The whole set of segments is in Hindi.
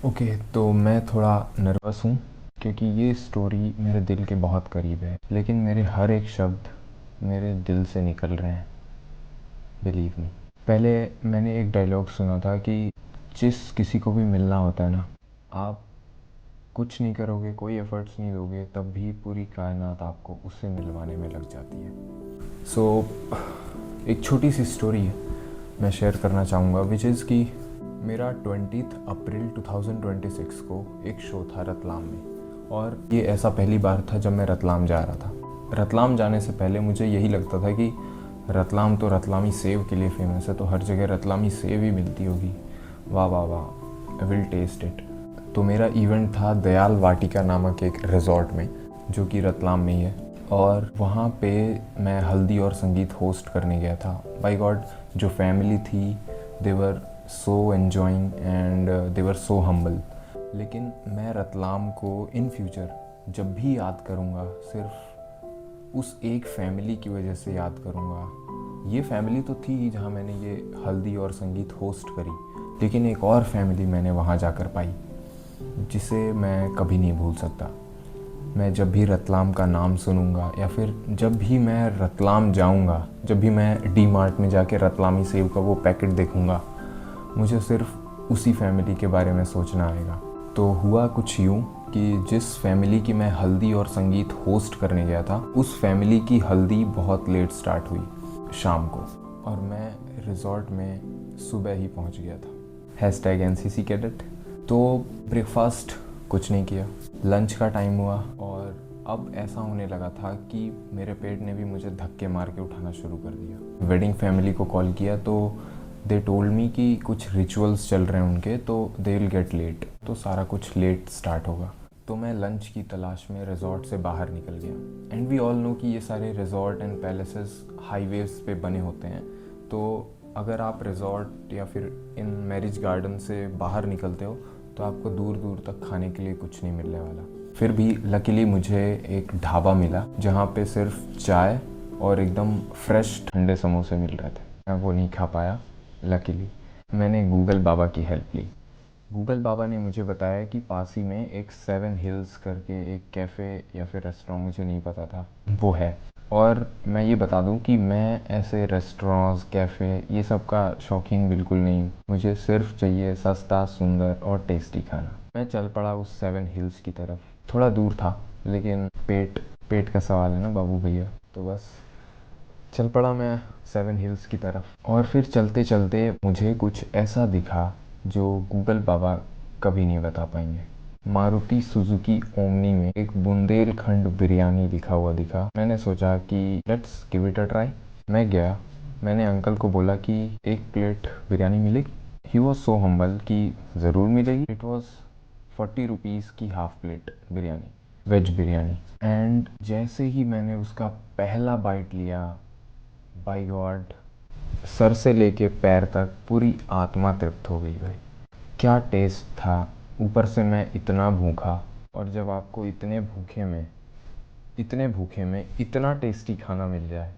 ओके, तो मैं थोड़ा नर्वस हूँ क्योंकि ये स्टोरी मेरे दिल के बहुत करीब है, लेकिन मेरे हर एक शब्द मेरे दिल से निकल रहे हैं। Believe me. पहले मैंने एक डायलॉग सुना था कि जिस किसी को भी मिलना होता है ना, आप कुछ नहीं करोगे, कोई एफर्ट्स नहीं दोगे, तब भी पूरी कायनात आपको उससे मिलवाने में लग जाती है। सो एक छोटी सी स्टोरी है मैं शेयर करना चाहूँगा, विच इज़ कि मेरा 20 अप्रैल 2026 को एक शो था रतलाम में, और ये ऐसा पहली बार था जब मैं रतलाम जा रहा था। रतलाम जाने से पहले मुझे यही लगता था कि रतलाम तो रतलामी सेव के लिए फेमस है, तो हर जगह रतलामी सेव ही मिलती होगी। वाह वाह वाह, आई विल टेस्ट इट। तो मेरा इवेंट था दयाल वाटिका नामक एक रिजॉर्ट में, जो कि रतलाम में ही है, और वहाँ पे मैं हल्दी और संगीत होस्ट करने गया था। बाय गॉड, जो फैमिली थी they were so enjoying and they were so humble. लेकिन मैं रतलाम को इन फ्यूचर जब भी याद करूँगा, सिर्फ उस एक फैमिली की वजह से याद करूँगा। ये फैमिली तो थी ही जहाँ मैंने ये हल्दी और संगीत होस्ट करी, लेकिन एक और फैमिली मैंने वहाँ जाकर पाई जिसे मैं कभी नहीं भूल सकता। मैं जब भी रतलाम का नाम सुनूंगा, या फिर जब भी मैं रतलाम जाऊंगा, जब भी मैं डी मार्ट में जाके रतलामी सेव का वो पैकेट देखूंगा, मुझे सिर्फ उसी फैमिली के बारे में सोचना आएगा। तो हुआ कुछ यूँ कि जिस फैमिली की मैं हल्दी और संगीत होस्ट करने गया था, उस फैमिली की हल्दी बहुत लेट स्टार्ट हुई, शाम को, और मैं रिजॉर्ट में सुबह ही पहुंच गया था। Hashtag NCC cadet. तो ब्रेकफास्ट कुछ नहीं किया, लंच का टाइम हुआ, और अब ऐसा होने लगा था कि मेरे पेट ने भी मुझे धक्के मार के उठाना शुरू कर दिया। वेडिंग फैमिली को कॉल किया तो दे टोल्ड मी कि कुछ रिचुअल्स चल रहे हैं उनके, तो दे विल गेट लेट, तो सारा कुछ लेट स्टार्ट होगा। तो मैं लंच की तलाश में रिजॉर्ट से बाहर निकल गया। एंड वी ऑल नो कि ये सारे रिजॉर्ट एंड पैलेसेस हाईवेज पे बने होते हैं, तो अगर आप रिजॉर्ट या फिर इन मैरिज गार्डन से बाहर निकलते हो तो आपको दूर दूर तक खाने के लिए कुछ नहीं मिलने वाला। फिर भी लकीली मुझे एक ढाबा मिला जहाँ पे सिर्फ चाय और एकदम फ्रेश ठंडे समोसे मिल रहे थे। मैं वो नहीं खा पाया। लकीली मैंने गूगल बाबा की हेल्प ली। गूगल बाबा ने मुझे बताया कि पास ही में एक 7 हिल्स करके एक कैफ़े या फिर रेस्टोरेंट, मुझे नहीं पता था, वो है। और मैं ये बता दूं कि मैं ऐसे रेस्टोरेंट्स, कैफ़े, ये सब का शौकीन बिल्कुल नहीं हूँ। मुझे सिर्फ चाहिए सस्ता, सुंदर और टेस्टी खाना। मैं चल पड़ा उस 7 हिल्स की तरफ। थोड़ा दूर था, लेकिन पेट पेट का सवाल है ना बाबू भैया, तो बस चल पड़ा मैं 7 हिल्स की तरफ। और फिर चलते चलते मुझे कुछ ऐसा दिखा जो गूगल बाबा कभी नहीं बता पाएंगे। मारुति सुजुकी ओमनी में एक बुंदेलखंड बिरयानी लिखा हुआ दिखा। मैंने सोचा कि let's give it a try. मैं गया, मैंने अंकल को बोला कि एक प्लेट बिरयानी मिलेगी। ही वॉज सो हम्बल कि ज़रूर मिलेगी। इट वॉज 40 रुपीज़ की half plate biryani, veg biryani. And जैसे ही मैंने उसका पहला बाइट लिया, बाय गॉड, सर से लेके पैर तक पूरी आत्मा तृप्त हो गई भाई। क्या टेस्ट था, ऊपर से मैं इतना भूखा। और जब आपको इतने भूखे में इतना टेस्टी खाना मिल जाए,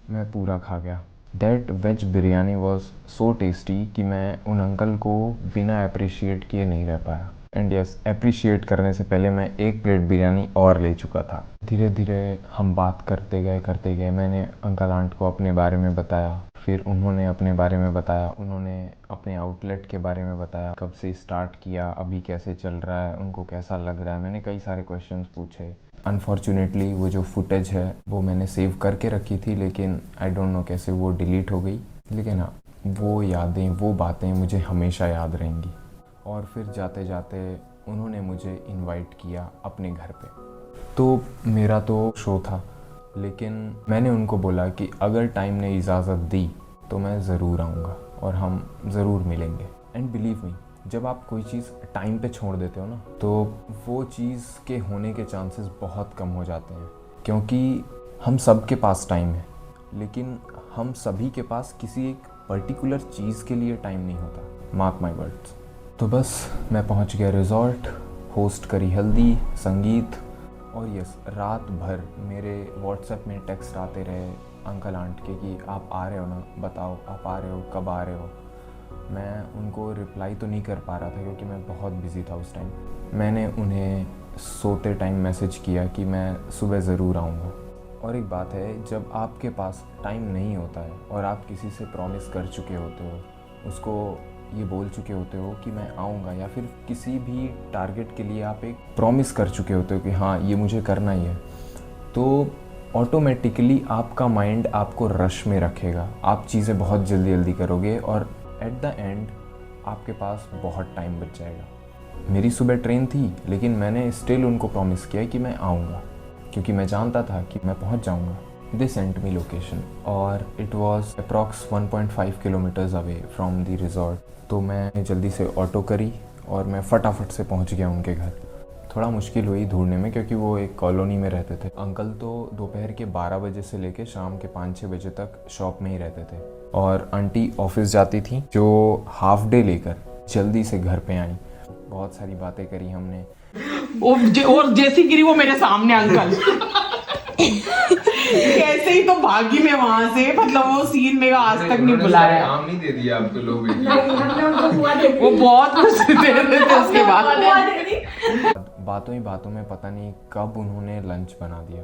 मैं पूरा खा गया। That veg biryani was so tasty कि मैं उन अंकल को बिना अप्रिशिएट किए नहीं रह पाया। एंड यस, अप्रिशिएट करने से पहले मैं एक प्लेट बिरयानी और ले चुका था। धीरे धीरे हम बात करते गए। मैंने अंकल आंट को अपने बारे में बताया, फिर उन्होंने अपने बारे में बताया, उन्होंने अपने आउटलेट के बारे में बताया, कब से स्टार्ट किया, अभी कैसे चल रहा है, उनको कैसा लग रहा है। मैंने कई सारे क्वेश्चंस पूछे। अनफॉर्चुनेटली वो जो फुटेज है वो मैंने सेव करके रखी थी, लेकिन आई डोंट नो कैसे वो डिलीट हो गई। लेकिन हाँ, वो यादें, वो बातें मुझे हमेशा याद रहेंगी। और फिर जाते जाते उन्होंने मुझे इनवाइट किया अपने घर पे। तो मेरा तो शो था, लेकिन मैंने उनको बोला कि अगर टाइम ने इजाज़त दी तो मैं ज़रूर आऊँगा और हम ज़रूर मिलेंगे। एंड बिलीव मी, जब आप कोई चीज़ टाइम पे छोड़ देते हो ना, तो वो चीज़ के होने के चांसेस बहुत कम हो जाते हैं। क्योंकि हम सब के पास टाइम है, लेकिन हम सभी के पास किसी एक पर्टिकुलर चीज़ के लिए टाइम नहीं होता। Mark my words. तो बस मैं पहुंच गया रिजॉर्ट, होस्ट करी हल्दी, संगीत, और यस, रात भर मेरे व्हाट्सएप में टेक्स्ट आते रहे अंकल आंट के कि आप आ रहे हो ना, बताओ आप आ रहे हो, कब आ रहे हो। मैं उनको रिप्लाई तो नहीं कर पा रहा था क्योंकि मैं बहुत बिज़ी था उस टाइम। मैंने उन्हें सोते टाइम मैसेज किया कि मैं सुबह ज़रूर आऊँगा। और एक बात है, जब आपके पास टाइम नहीं होता है और आप किसी से प्रॉमिस कर चुके होते हो, उसको ये बोल चुके होते हो कि मैं आऊँगा, या फिर किसी भी टारगेट के लिए आप एक प्रॉमिस कर चुके होते हो कि हाँ ये मुझे करना ही है, तो ऑटोमेटिकली आपका माइंड आपको रश में रखेगा। आप चीज़ें बहुत जल्दी जल्दी करोगे और एट द एंड आपके पास बहुत टाइम बच जाएगा। मेरी सुबह ट्रेन थी, लेकिन मैंने स्टिल उनको प्रॉमिस किया कि मैं आऊँगा क्योंकि मैं जानता था कि मैं पहुँच जाऊँगा। दे सेंट मी लोकेशन और it was approx 1.5 kilometres away from the resort. तो मैं जल्दी से ऑटो करी और मैं फटाफट से पहुँच गया उनके घर। थोड़ा मुश्किल हुई ढूंढने में क्योंकि वो एक कॉलोनी में रहते थे। अंकल तो दोपहर के 12 बजे से लेके शाम के 5-6 बजे तक शॉप में ही रहते थे और आंटी ऑफिस जाती थी, जो हाफ डे लेकर जल्दी से घर पे आई। बहुत सारी बातें करी हमने। और जैसी गिरी वो मेरे सामने अंकल कैसे ही तो भागी मैं वहां से, मतलब वो सीन मेरा आज तक नहीं बुलाया। काम नहीं दे दिया आपको लोग वो बहुत खुश थे उसके बाद। बातों ही बातों में पता नहीं कब उन्होंने लंच बना दिया।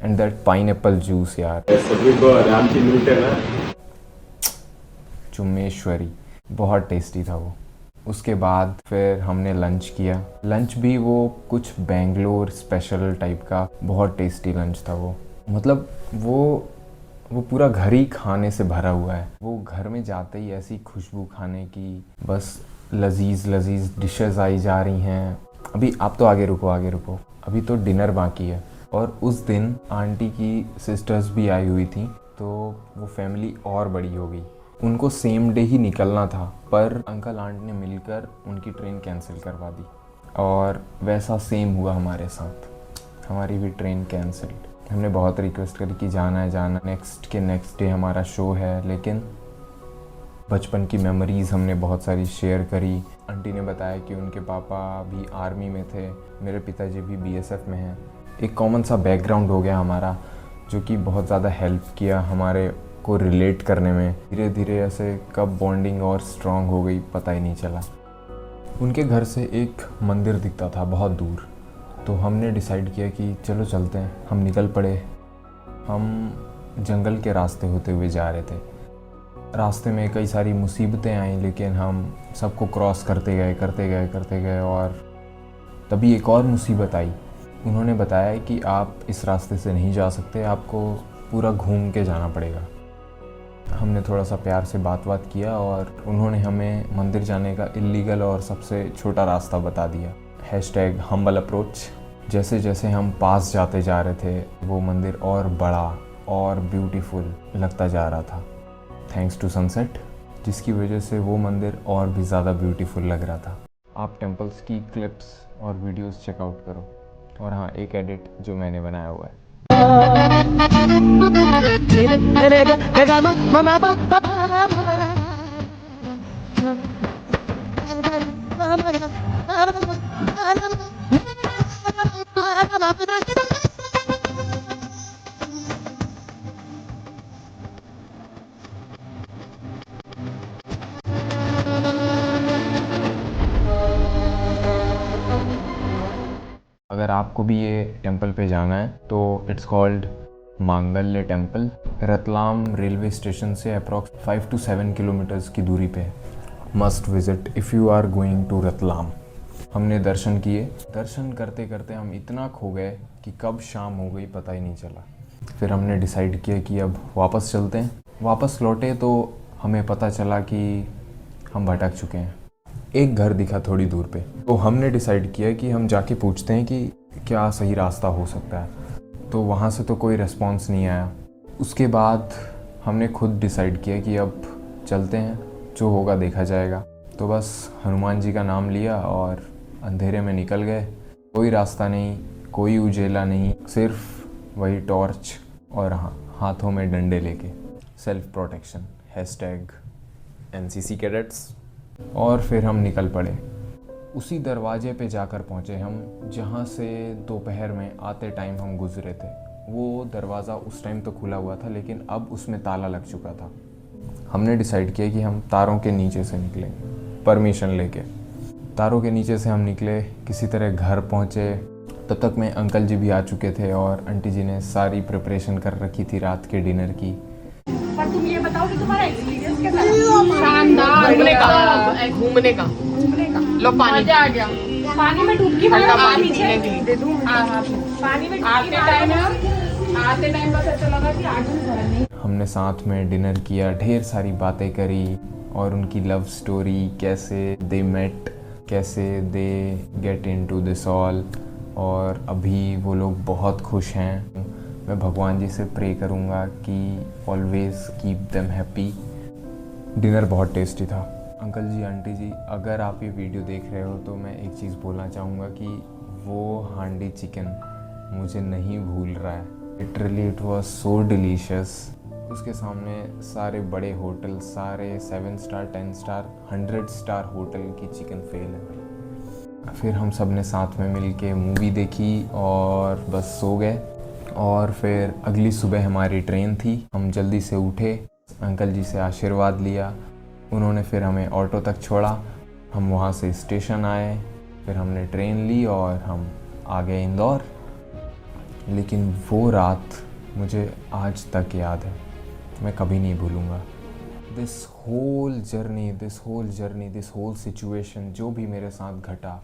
एंड दैट पाइनएप्पल जूस यार, सभी को आराम की लूट है ना। चुम्मेश्वरी, बहुत टेस्टी था वो। उसके बाद फिर हमने लंच किया। लंच भी वो कुछ बेंगलोर स्पेशल टाइप का बहुत टेस्टी लंच था वो। मतलब वो पूरा घर ही खाने से भरा हुआ है। वो घर में जाते ही ऐसी खुशबू खाने की, बस लजीज लजीज डिशेस आई जा रही हैं। अभी आप तो आगे रुको, अभी तो डिनर बाकी है। और उस दिन आंटी की सिस्टर्स भी आई हुई थी, तो वो फैमिली और बड़ी हो गई। उनको सेम डे ही निकलना था, पर अंकल आंट ने मिलकर उनकी ट्रेन कैंसिल करवा दी। और वैसा सेम हुआ हमारे साथ, हमारी भी ट्रेन कैंसिल्ड। हमने बहुत रिक्वेस्ट करी कि जाना है, नेक्स्ट डे हमारा शो है। लेकिन बचपन की मेमोरीज़ हमने बहुत सारी शेयर करी। आंटी ने बताया कि उनके पापा भी आर्मी में थे, मेरे पिताजी भी बीएसएफ में हैं। एक कॉमन सा बैकग्राउंड हो गया हमारा, जो कि बहुत ज़्यादा हेल्प किया हमारे को रिलेट करने में। धीरे धीरे ऐसे कब बॉन्डिंग और स्ट्रॉन्ग हो गई पता ही नहीं चला। उनके घर से एक मंदिर दिखता था बहुत दूर, तो हमने डिसाइड किया कि चलो चलते हैं। हम निकल पड़े। हम जंगल के रास्ते होते हुए जा रहे थे। रास्ते में कई सारी मुसीबतें आईं, लेकिन हम सबको क्रॉस करते गए और तभी एक और मुसीबत आई। उन्होंने बताया कि आप इस रास्ते से नहीं जा सकते, आपको पूरा घूम के जाना पड़ेगा। हमने थोड़ा सा प्यार से बात किया और उन्होंने हमें मंदिर जाने का इल्लीगल और सबसे छोटा रास्ता बता दिया। #humble approach। जैसे जैसे हम पास जाते जा रहे थे, वो मंदिर और बड़ा और ब्यूटीफुल लगता जा रहा था, थैंक्स टू सनसेट, जिसकी वजह से वो मंदिर और भी ज़्यादा ब्यूटीफुल लग रहा था। आप टेम्पल्स की क्लिप्स और वीडियोस चेकआउट करो। और हाँ, एक एडिट जो मैंने बनाया हुआ है। अगर आपको भी ये टेंपल पे जाना है तो it's called Mangalya temple. Ratlam railway station से अप्रॉक्स 5 to 7 किलोमीटर्स की दूरी पे। Must visit if you are going to Ratlam. हमने दर्शन किए। दर्शन करते करते हम इतना खो गए कि कब शाम हो गई पता ही नहीं चला। फिर हमने डिसाइड किया कि अब वापस चलते हैं। वापस लौटे तो हमें पता चला कि हम भटक चुके हैं। एक घर दिखा थोड़ी दूर पे, तो हमने डिसाइड किया कि हम जाके पूछते हैं कि क्या सही रास्ता हो सकता है। तो वहाँ से तो कोई रिस्पॉन्स नहीं आया। उसके बाद हमने खुद डिसाइड किया कि अब चलते हैं, जो होगा देखा जाएगा। तो बस हनुमान जी का नाम लिया और अंधेरे में निकल गए। कोई रास्ता नहीं, कोई उजेला नहीं, सिर्फ वही टॉर्च और हाथों में डंडे लेके। Self protection #NCC cadets. और फिर हम निकल पड़े। उसी दरवाजे पे जाकर पहुँचे हम जहाँ से दोपहर में आते टाइम हम गुजरे थे। वो दरवाज़ा उस टाइम तो खुला हुआ था, लेकिन अब उसमें ताला लग चुका था। हमने डिसाइड किया कि हम तारों के नीचे से निकलेंगे, परमिशन लेके। तारों के नीचे से हम निकले, किसी तरह घर पहुँचे। तब तक में अंकल जी भी आ चुके थे और आंटी जी ने सारी प्रिपरेशन कर रखी थी रात के डिनर की। पर तुम ये बताओ कि तुम्हारा एक्सपीरियंस कैसा रहा? शानदार। घूमने का लो पानी मजा आ गया। पानी में डुबकी मारो, पानी नीचे पीने के लिए। दे दूं। पानी में डुबकी आते टाइम पता चला कि आगे घर नहीं। हमने साथ में डिनर किया, ढेर सारी बातें करी और उनकी लव स्टोरी, कैसे दे मेट, कैसे they get into this all, और अभी वो लोग बहुत खुश हैं। मैं भगवान जी से प्रे करूँगा कि always keep them happy. Dinner बहुत टेस्टी था। अंकल जी, आंटी जी, अगर आप ये वीडियो देख रहे हो तो मैं एक चीज़ बोलना चाहूँगा कि वो हांडी चिकन मुझे नहीं भूल रहा है। Literally it was so delicious. उसके सामने सारे बड़े होटल, सारे 7 स्टार, 10 स्टार, 100 स्टार होटल की चिकन फेल है भाई। फिर हम सब ने साथ में मिल के मूवी देखी और बस सो गए। और फिर अगली सुबह हमारी ट्रेन थी। हम जल्दी से उठे, अंकल जी से आशीर्वाद लिया। उन्होंने फिर हमें ऑटो तक छोड़ा। हम वहाँ से स्टेशन आए, फिर हमने ट्रेन ली और हम आ गए इंदौर। लेकिन वो रात मुझे आज तक याद है, मैं कभी नहीं भूलूँगा। This whole journey, this whole situation, जो भी मेरे साथ घटा,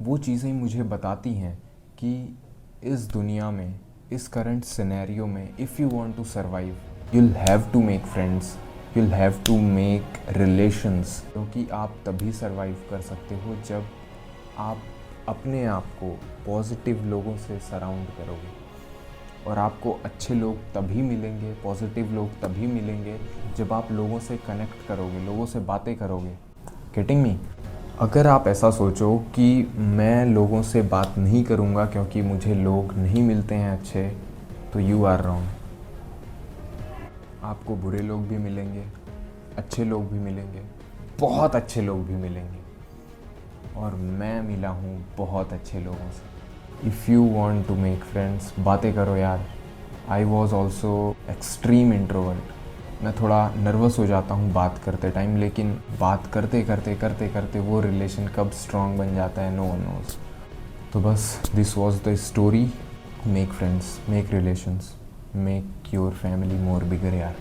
वो चीज़ें मुझे बताती हैं कि इस दुनिया में, इस करंट सिनेरियो में, if you want to survive, you'll have to make friends, you'll have to make relations, क्योंकि आप तभी सर्वाइव कर सकते हो जब आप अपने आप को पॉजिटिव लोगों से सराउंड करोगे। और आपको अच्छे लोग तभी मिलेंगे, पॉजिटिव लोग तभी मिलेंगे जब आप लोगों से कनेक्ट करोगे, लोगों से बातें करोगे। Getting me? अगर आप ऐसा सोचो कि मैं लोगों से बात नहीं करूँगा क्योंकि मुझे लोग नहीं मिलते हैं अच्छे, तो यू आर रॉन्ग। आपको बुरे लोग भी मिलेंगे, अच्छे लोग भी मिलेंगे, बहुत अच्छे लोग भी मिलेंगे। और मैं मिला हूँ बहुत अच्छे लोगों से। If you want to make friends, बातें करो यार। I was also extreme introvert. मैं थोड़ा नर्वस हो जाता हूँ बात करते टाइम, लेकिन बात करते करते वो रिलेशन कब स्ट्रॉन्ग बन जाता है, नो वन नोज़। तो बस this was the story. Make friends, make relations, make your family more bigger यार,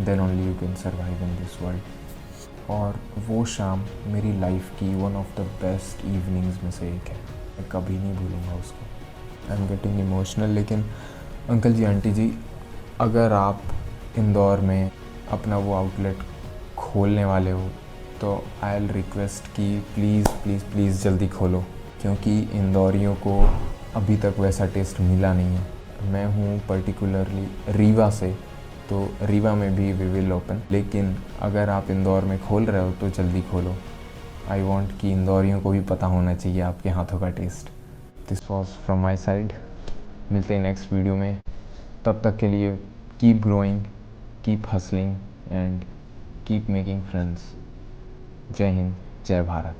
then only you can survive in this world. और वो शाम मेरी लाइफ की one of the best evenings में से एक है, मैं कभी नहीं भूलूँगा उसको। I am getting emotional. लेकिन अंकल जी, आंटी जी, अगर आप इंदौर में अपना वो आउटलेट खोलने वाले हो तो आई विल रिक्वेस्ट कि प्लीज़ प्लीज़ प्लीज़ जल्दी खोलो, क्योंकि इंदौरियों को अभी तक वैसा टेस्ट मिला नहीं है। मैं हूँ पर्टिकुलरली रीवा से, तो रीवा में भी वी विल ओपन, लेकिन अगर आप इंदौर में खोल रहे हो तो जल्दी खोलो। आई वॉन्ट कि इंदौरियों को भी पता होना चाहिए आपके हाथों का taste. This was from my side. मिलते हैं नेक्स्ट वीडियो में, तब तक के लिए keep growing, keep hustling and keep making friends. जय हिंद, जय भारत।